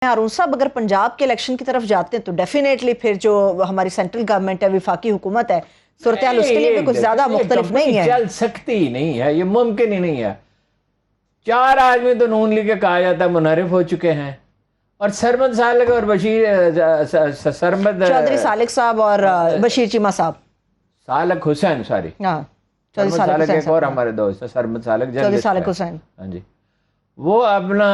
ہارون صاحب اگر پنجاب کے الیکشن کی طرف جاتے ہیں تو ڈیفینیٹلی پھر جو ہماری سینٹرل گورنمنٹ ہے، وفاقی حکومت ہے، صورتحال اس کے لیے بھی کچھ زیادہ مختلف نہیں ہے، چل سکتی ہی نہیں ہے، یہ ممکن ہی نہیں ہے۔ 4 آدمی تو نون لیگ کے کہا جاتا ہے منحرف ہو چکے ہیں، اور سرمد سالک اور سرمد چودھری سالک صاحب اور بشیر چیمہ صاحب، سالک حسین ہاں چودھری سرمد سالک ایک اور صاحب، ہمارے دوست ہے، سرمد سالک چودھری جرنلسٹ سالک ہے، حسین، ہاں جی، وہ اپنا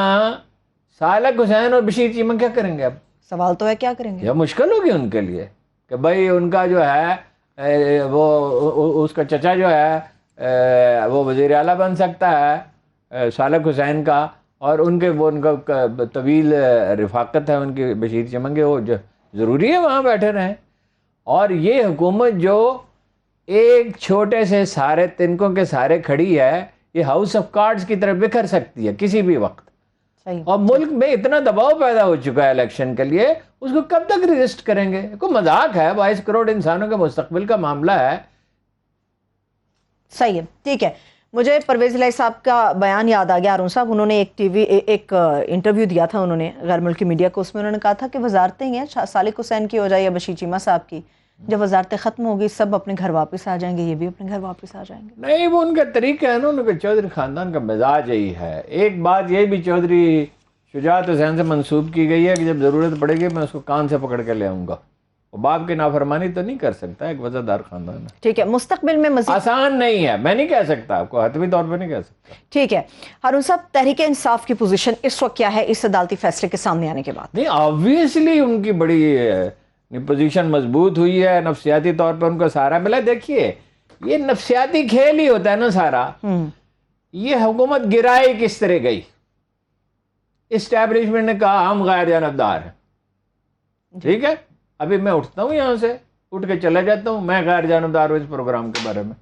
سالک حسین اور بشیر چیمہ کیا کریں گے اب؟ سوال تو ہے کیا کریں گے؟ یہ مشکل ہوگی ان کے لیے کہ بھائی ان کا جو ہے وہ اس کا چچا جو ہے وہ وزیر اعلیٰ بن سکتا ہے سالک حسین کا، اور ان کا طویل رفاقت ہے ان کی بشیر چیمہ کے، وہ ضروری ہے وہاں بیٹھے رہیں۔ اور یہ حکومت جو ایک چھوٹے سے سارے تنکوں کے سارے کھڑی ہے، یہ ہاؤس آف کارڈز کی طرف بکھر سکتی ہے کسی بھی وقت، اور ملک میں اتنا دباؤ پیدا ہو چکا ہے الیکشن کے لیے، اس کو کب تک ریزسٹ کریں گے؟ کوئی مذاق ہے؟ 22 کروڑ انسانوں کے مستقبل کا معاملہ ہے۔ صحیح ہے، ٹھیک ہے۔ مجھے پرویز الہی صاحب کا بیان یاد آ گیا، ہارون صاحب انہوں نے ایک انٹرویو دیا تھا انہوں نے غیر ملکی میڈیا کو، اس میں انہوں نے کہا تھا کہ وزارتیں ہی ہیں، سالک حسین کی ہو جائے یا بشیر چیمہ صاحب کی، جب وزارتیں ختم ہوگی سب اپنے گھر واپس آ جائیں گے، یہ بھی اپنے گھر واپس آ جائیں گے۔ نہیں، وہ ان کا طریقہ ہے نا، ان کا چودھری خاندان کا مزاج یہی ہے۔ ایک بات یہ بھی چودھری شجاعت حسین سے منسوب کی گئی ہے کہ جب ضرورت پڑے گی میں اس کو کان سے پکڑ کے لے آؤں گا، وہ باپ کی نافرمانی تو نہیں کر سکتا، ایک وفادار خاندان ہے۔ ٹھیک ہے، مستقبل میں مزید آسان نہیں ہے، میں نہیں کہہ سکتا آپ کو، حتمی طور پہ نہیں کہہ سکتا۔ ٹھیک ہے ہارون صاحب، تحریک انصاف کی پوزیشن اس وقت کیا ہے اس عدالتی فیصلے کے سامنے آنے کے بعد؟ نہیں، آبویسلی ان کی بڑی پوزیشن مضبوط ہوئی ہے، نفسیاتی طور پر ان کو سہارا ملا۔ دیکھیے یہ نفسیاتی کھیل ہی ہوتا ہے نا سارا۔ یہ حکومت گرائی کس طرح گئی؟ اسٹیبلشمنٹ نے کہا ہم غیر جانبدار ہیں، ٹھیک ہے، ابھی میں اٹھتا ہوں یہاں سے، اٹھ کے چلا جاتا ہوں، میں غیر جانبدار ہوں اس پروگرام کے بارے میں،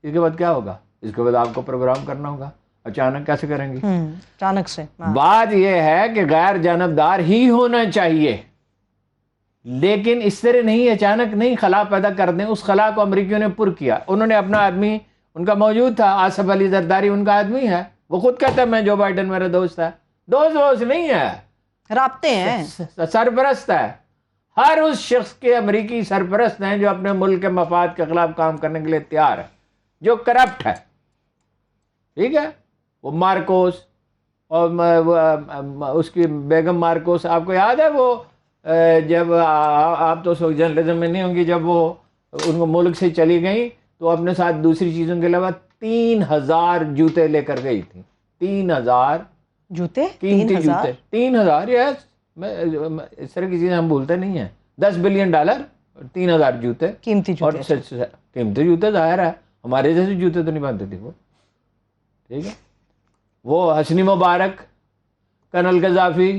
اس کے بعد کیا ہوگا؟ اس کے بعد آپ کو پروگرام کرنا ہوگا، اچانک کیسے کریں گی؟ اچانک سے بات یہ ہے کہ غیر جانبدار ہی ہونا چاہیے، لیکن اس طرح نہیں، اچانک نہیں خلا پیدا کر دیں۔ اس خلا کو امریکیوں نے پر کیا، انہوں نے اپنا آدمی ان کا موجود تھا، آصف علی زرداری ان کا آدمی ہے، وہ خود کہتا ہے میں جو بائیڈن میرا دوست ہے، دوست نہیں ہے، رابطے ہیں، سرپرست ہے۔ ہر اس شخص کے امریکی سرپرست ہیں جو اپنے ملک کے مفاد کے خلاف کام کرنے کے لیے تیار ہے، جو کرپٹ ہے، ٹھیک ہے۔ وہ مارکوس اور اس کی بیگم مارکوس، آپ کو یاد ہے وہ جب آپ تو جرنلزم میں نہیں ہوں گی، جب وہ ان کو ملک سے چلی گئیں تو اپنے ساتھ دوسری چیزوں کے علاوہ 3000 جوتے لے کر گئی تھی، 3000 جوتے، قیمتی جوتے، 3000، یس، اس طرح کی چیزیں ہم بھولتے نہیں ہیں۔ $10 بلین، 3000 جوتے، قیمتی اور جوتے، قیمتی جوتے، ظاہر ہے ہمارے جیسے جوتے تو نہیں پہنتے تھے وہ، ٹھیک ہے۔ وہ حسنی مبارک، کرنل قذافی،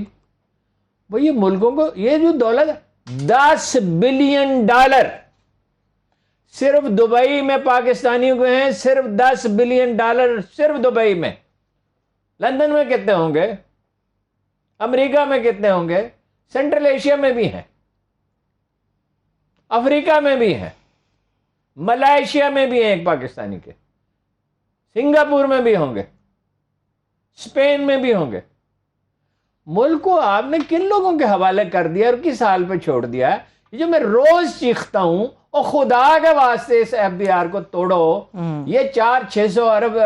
وہ یہ ملکوں کو یہ جو دولت ہے $10 بلین صرف دبئی میں پاکستانیوں کو ہیں، صرف $10 بلین صرف دبئی میں۔ لندن میں کتنے ہوں گے؟ امریکہ میں کتنے ہوں گے؟ سینٹرل ایشیا میں بھی ہیں، افریقہ میں بھی ہیں، ملائیشیا میں بھی ہیں ایک پاکستانی کے، سنگاپور میں بھی ہوں گے، اسپین میں بھی ہوں گے۔ ملک کو آپ نے کن لوگوں کے حوالے کر دیا اور کس حال پہ چھوڑ دیا ہے؟ جو میں روز چیختا ہوں، اور خدا کے واسطے اس ایف بی آر کو توڑو، یہ 400-600 ارب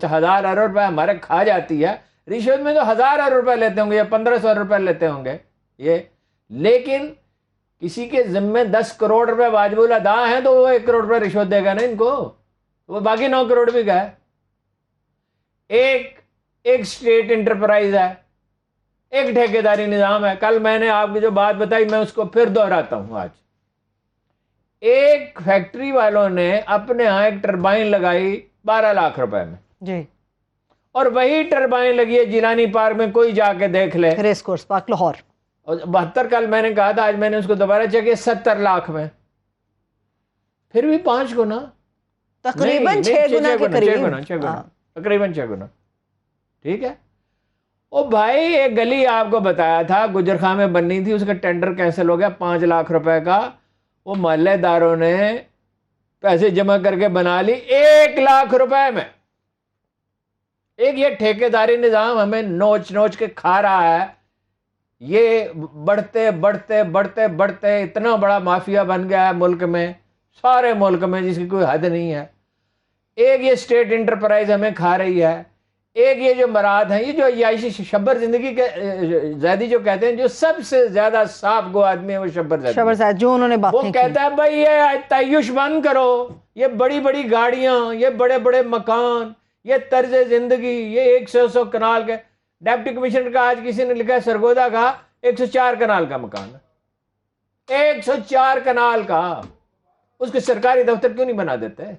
1000 ارب روپے ہمارے کھا جاتی ہے، رشوت میں تو 1000 ارب روپے لیتے ہوں گے یا 1500 روپے لیتے ہوں گے یہ، لیکن کسی کے ذمے 10 کروڑ روپے واجب الادا ہیں تو وہ 1 کروڑ روپے رشوت دے گا نا ان کو، وہ باقی 9 کروڑ بھی گئے۔ ایک اسٹیٹ انٹرپرائز ہے، ایک ٹھیکیداری نظام ہے۔ کل میں نے آپ کی جو بات بتائی میں اس کو پھر دہراتا ہوں آج۔ ایک فیکٹری والوں نے اپنے ہاں ایک ٹربائن لگائی 12 لاکھ روپے میں، جی، اور وہی ٹربائن لگی ہے جیلانی پارک میں، کوئی جا کے دیکھ لے، ریس کورس پارک لاہور، اور 72 کل میں نے کہا تھا، آج میں نے اس کو دوبارہ چیک کیا، 70 لاکھ میں، پھر بھی 5 گنا، تقریباً 6 گنا کے قریب، تقریباً 6 گنا، ٹھیک ہے۔ او بھائی ایک گلی آپ کو بتایا تھا گجر خان میں بننی تھی، اس کا ٹینڈر کینسل ہو گیا 5 لاکھ روپے کا، وہ محلے داروں نے پیسے جمع کر کے بنا لی 1 لاکھ روپے میں۔ ایک یہ ٹھیکیداری نظام ہمیں نوچ نوچ کے کھا رہا ہے، یہ بڑھتے بڑھتے بڑھتے بڑھتے اتنا بڑا مافیا بن گیا ہے ملک میں، سارے ملک میں، جس کی کوئی حد نہیں ہے. ایک یہ اسٹیٹ انٹرپرائز ہمیں کھا رہی ہے، ایک یہ جو مراد ہیں، یہ جو عیاشی شبر زندگی کے زیدی جو کہتے ہیں، جو سب سے زیادہ صاف گو آدمی ہے وہ شبر زیدی. شبر زید جو انہوں نے وہ باتیں کی. کہتا ہے بھائی یہ تعیش بند کرو، یہ بڑی بڑی گاڑیاں، یہ بڑے بڑے مکان، یہ طرز زندگی، یہ 100 کنال کے. ڈپٹی کمشنر کا آج کسی نے لکھا ہے سرگودا کا 104 کنال کا مکان ہے، 104 کنال کا. اس کے سرکاری دفتر کیوں نہیں بنا دیتے؟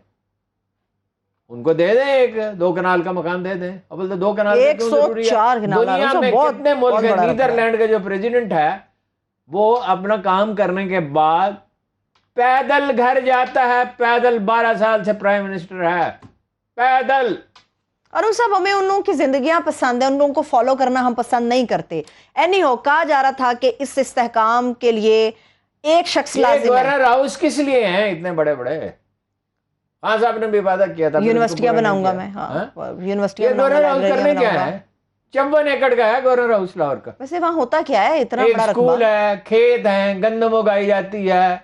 ان کو دے دیں 1-2 کنال کا مکان دے دیں. اول تو 2 کنال کا کیوں ضروری ہے؟ 104 کنال دنیا میں کتنے ملک ہیں؟ نیدرلینڈ کا جو پریزیڈنٹ ہے وہ اپنا کام کرنے کے بعد پیدل گھر جاتا ہے، پیدل 12 سال سے پرائم منسٹر ہے، پیدل. اور ان سب ہمیں ان لوگوں کی زندگیاں پسند ہیں، ان لوگوں کو فالو کرنا ہم پسند نہیں کرتے. اینی ہو، کہا جا رہا تھا کہ اس استحکام کے لیے ایک شخص لازم ہے. گورنر ہاؤس کس لیے ہیں اتنے بڑے بڑے؟ ہاں صاحب نے بھی وعدہ کیا تھا یونیورسٹیاں بناؤں گا میں. ہاں یونیورسٹیاں گورنر ہاؤس کرنے کیا ہے؟ 54 ایکڑ کا ہے گورنر ہاؤس لاہور کا. ویسے وہاں ہوتا کیا ہے اتنا ایک بڑا رقبہ؟ اسکول ہے، کھیت ہیں، گندم اگائی جاتی ہے،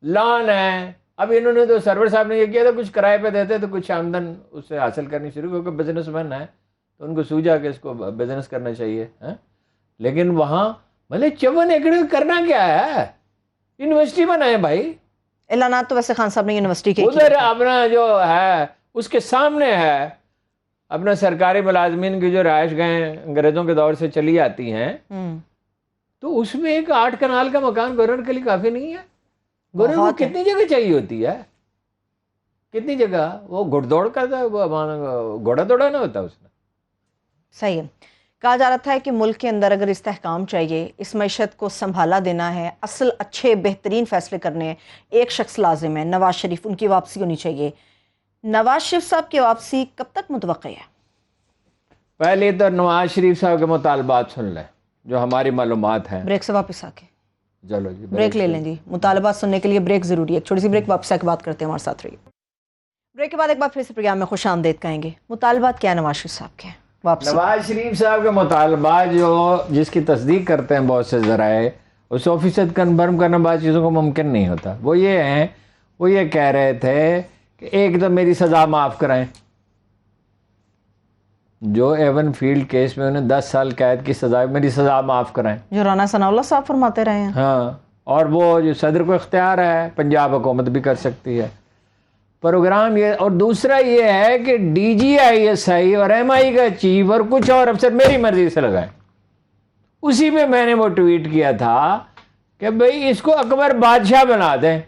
لان ہے. اب انہوں نے تو سرور صاحب نے یہ کیا تھا کچھ کرائے پہ دیتے تو کچھ آمدن اس سے حاصل کرنی شروع، کیونکہ بزنس مین ہے تو ان کو سوجا کہ اس کو بزنس کرنا چاہیے. لیکن وہاں بھلے 54 ایکڑ کرنا کیا ہے؟ یونیورسٹی بنائے بھائی. اعلانات تو ویسے خان صاحب نے یونیورسٹی کے ادھر اپنا جو ہے اس کے سامنے ہے اپنا سرکاری ملازمین کی جو رہائش گاہیں انگریزوں کے دور سے چلی آتی ہیں، تو اس میں ایک 8 کنال کا مکان گورنر کے لیے کافی نہیں ہے. گورنر کو کتنی جگہ چاہیے ہوتی ہے؟ کتنی جگہ؟ وہ گھڑ دوڑ کرتا ہے، گھوڑا دوڑا نہ ہوتا اس میں. صحیح ہے. کہا جا رہا تھا کہ ملک کے اندر اگر استحکام چاہیے، اس معیشت کو سنبھالا دینا ہے، اصل اچھے بہترین فیصلے کرنے ہیں، ایک شخص لازم ہے، نواز شریف. ان کی واپسی ہونی چاہیے. نواز شریف صاحب کی واپسی کب تک متوقع ہے؟ پہلے تو نواز شریف صاحب کے مطالبات سن لیں جو ہماری معلومات ہیں. بریک سے واپس آ کے چلو جی بریک لے لیں جی. مطالبات سننے کے لیے بریک ضروری ہے. ایک چھوٹی سی بریک، واپس آ کے بات کرتے ہیں. ہمارے ساتھ رہیے. بریک کے بعد ایک بار پھر سے پروگرام میں خوش آمدید کہیں گے. مطالبات کیا نواز شریف صاحب کے واپسی؟ نواز شریف صاحب کے مطالبات جو جس کی تصدیق کرتے ہیں بہت سے ذرائع، اس 100% کنفرم کرنا بعض چیزوں کو ممکن نہیں ہوتا. وہ یہ ہیں، وہ یہ کہہ رہے تھے کہ ایک تو میری سزا معاف کرائیں. جو ایون فیلڈ کیس میں انہیں 10 سال قید کی سزا، میری سزا معاف کرائیں، جو رانا ثناء اللہ صاحب فرماتے رہے ہیں. ہاں. اور وہ جو صدر کو اختیار ہے، پنجاب حکومت بھی کر سکتی ہے پروگرام یہ. اور دوسرا یہ ہے کہ D G I S I اور ایم آئی کا چیف اور کچھ اور افسر میری مرضی سے لگائیں. اسی پہ میں نے وہ ٹویٹ کیا تھا کہ بھئی اس کو اکبر بادشاہ بنا دیں،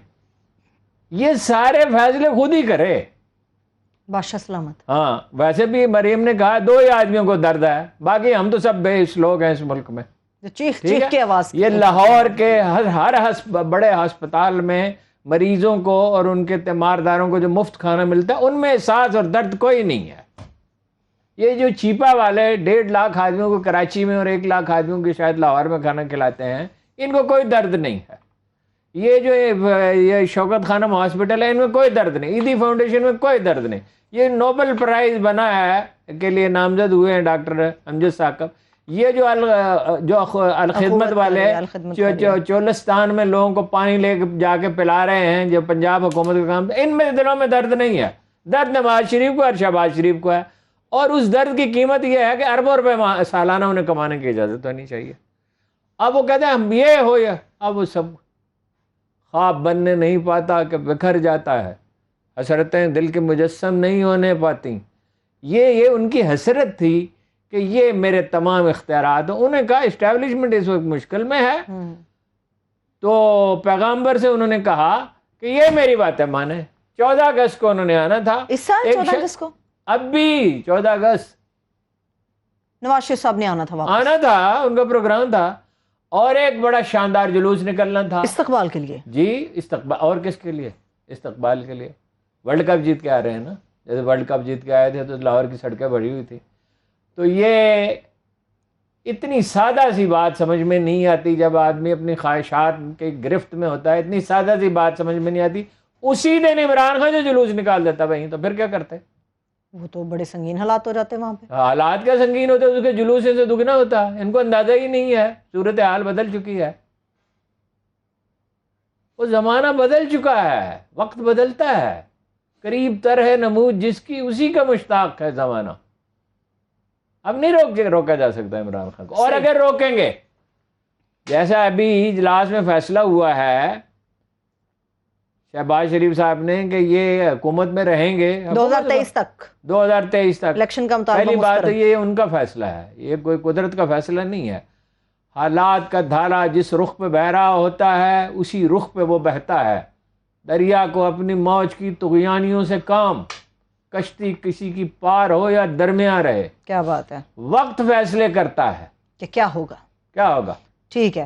یہ سارے فیصلے خود ہی کرے. بادشاہ سلامت. ہاں ویسے بھی مریم نے کہا 2 ہی آدمیوں کو درد ہے، باقی ہم تو سب بے حس لوگ ہیں اس ملک میں. جو چیخ چیخ کے آواز یہ لاہور کے ہر بڑے ہسپتال میں مریضوں کو اور ان کے تیمارداروں کو جو مفت کھانا ملتا ہے ان میں احساس اور درد کوئی نہیں ہے. یہ جو چیپا والے 1.5 لاکھ آدمیوں کو کراچی میں اور 1 لاکھ آدمیوں کو شاید لاہور میں کھانا کھلاتے ہیں، ان کو کوئی درد نہیں ہے. یہ جو یہ شوکت خانم ہاسپٹل ہے ان میں کوئی درد نہیں، عیدی فاؤنڈیشن میں کوئی درد نہیں. یہ نوبل پرائز بنا ہے کے لیے نامزد ہوئے ہیں ڈاکٹر امجد ثاقب. یہ جو الخدمت والے چولستان میں لوگوں کو پانی لے کے جا کے پلا رہے ہیں، جو پنجاب حکومت کا کام، ان میں دلوں میں درد نہیں ہے. درد نواز شریف کو اور شہباز شریف کو ہے، اور اس درد کی قیمت یہ ہے کہ اربوں روپے سالانہ انہیں کمانے کی اجازت ہونی چاہیے. اب وہ کہتے ہیں ہم یہ ہو یا، اب وہ سب خواب بننے نہیں پاتا کہ بکھر جاتا ہے، حسرتیں دل کے مجسم نہیں ہونے پاتی. یہ ان کی حسرت تھی کہ یہ میرے تمام اختیارات. انہیں کہا اسٹیبلشمنٹ اس وقت مشکل میں ہے، تو پیغامبر سے انہوں نے کہا کہ یہ میری باتیں مانیں. 14 اگست کو انہوں نے آنا تھا. اس سال 14 اگست کو؟ اب بھی 14 اگست نواز شریف صاحب نے آنا تھا واپس. آنا تھا، ان کا پروگرام تھا، اور ایک بڑا شاندار جلوس نکلنا تھا استقبال کے لیے. جی استقبال. اور کس کے لیے؟ استقبال کے لیے. ورلڈ کپ جیت کے آ رہے ہیں نا، جیسے ورلڈ کپ جیت کے آئے تھے تو لاہور کی سڑکیں بھری ہوئی تھی. تو یہ اتنی سادہ سی بات سمجھ میں نہیں آتی جب آدمی اپنی خواہشات کے گرفت میں ہوتا ہے. اتنی سادہ سی بات سمجھ میں نہیں آتی. اسی دن عمران خان جو جلوس نکال دیتا وہیں، تو پھر کیا کرتے؟ وہ تو بڑے سنگین حالات ہو جاتے ہیں وہاں پہ. حالات کا سنگین ہوتے اس کے جلوس سے دگنا ہوتا. ان کو اندازہ ہی نہیں ہے صورتحال بدل چکی ہے. وہ زمانہ بدل چکا ہے, وقت بدلتا ہے. قریب تر ہے نمود جس کی اسی کا مشتاق ہے زمانہ. اب نہیں روکا جا سکتا عمران خان کو. اور اگر روکیں گے جیسا ابھی اجلاس میں فیصلہ ہوا ہے شہباز شریف صاحب نے کہ یہ حکومت میں رہیں گے 2023 تک 2023 تک. الیکشن کا مطالبہ پہلی بات تو مسترد. یہ ان کا فیصلہ ہے, یہ کوئی قدرت کا فیصلہ نہیں ہے. حالات کا دھارا جس رخ پہ بہ رہا ہوتا ہے اسی رخ پہ وہ بہتا ہے. دریا کو اپنی موج کی طغیانیوں سے کام, کشتی کسی کی پار ہو یا درمیان رہے. کیا بات ہے. وقت فیصلے کرتا ہے کہ کیا ہوگا. کیا ہوگا. ٹھیک ہے.